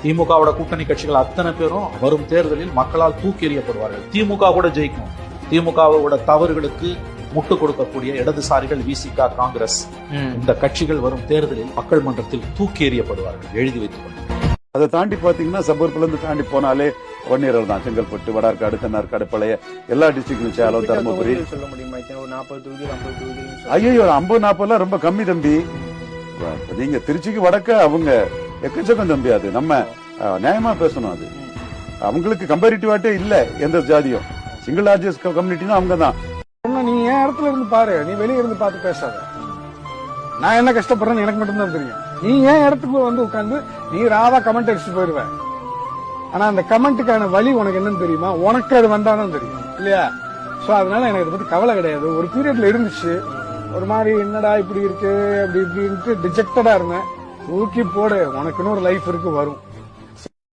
திமுகவோட கூட்டணி கட்சிகள் அத்தனை பேரும் வரும் தேர்தலில் மக்களால் தூக்கி எறியப்படுவார்கள். திமுக கூட ஜெயிக்கும். திமுகவோட தவறுகளுக்கு முட்டு கொடுக்கக்கூடிய இடதுசாரிகள், விசிக, காங்கிரஸ், இந்த கட்சிகள் வரும் தேர்தலில் மக்கள் மன்றத்தில் தூக்கி எறியப்படுவார்கள். எழுதி வைத்துக் கொள்ளுங்கள். அதை தாண்டி பாத்தீங்கன்னா சபர்புல இருந்து தாண்டி போனாலே வன்னியர்கள் தான். செங்கல்பட்டு, வடார்காடு, கண்ணார்காடு, பழைய எல்லா டிஸ்ட்ரிக்டும், சேலம், தருமபுரி. சொல்ல முடியுமா? 40 தொகுதி 50 தொகுதி? ஐயோ 50-40 ரொம்ப கம்மி தம்பி. நீங்க திருச்சிக்கு வடக்க அவங்க எக்கச்சக்கம் தம்பி. அது நம்ம நியாயமா பேசணும். அது அவங்களுக்கு கம்பேரிட்டிவாட்டே இல்ல எந்த ஜாதியும். சிங்கிள் லார்ஜஸ்ட் கம்யூனிட்டினா அவங்க தான். நீ என் இடத்துல இருந்து பாரு, நீ வெளியே இருந்து பார்த்து பேசாத. நான் என்ன கஷ்டப்படுறேன்னு எனக்கு மட்டும்தான் தெரியும். நீ ஏன் இடத்துக்கு வந்து உட்காந்து நீ ராவா கமெண்ட் அடிச்சுட்டு போயிருவ. ஆனா அந்த கமெண்ட்டுக்கான வழி உனக்கு என்னன்னு தெரியுமா? உனக்கு அது வந்தாதான் தெரியும் இல்லையா? சோ அதனால எனக்கு இதை பத்தி கவலை கிடையாது. ஒரு பீரியட்ல இருந்துச்சு, ஒரு மாதிரி என்னடா இப்படி இருக்கு அப்படி இப்படின்ட்டு டிஜெக்டடா இருந்தேன். தூக்கி போடு, உனக்குன்னு ஒரு லைஃப் இருக்கு, வரும்.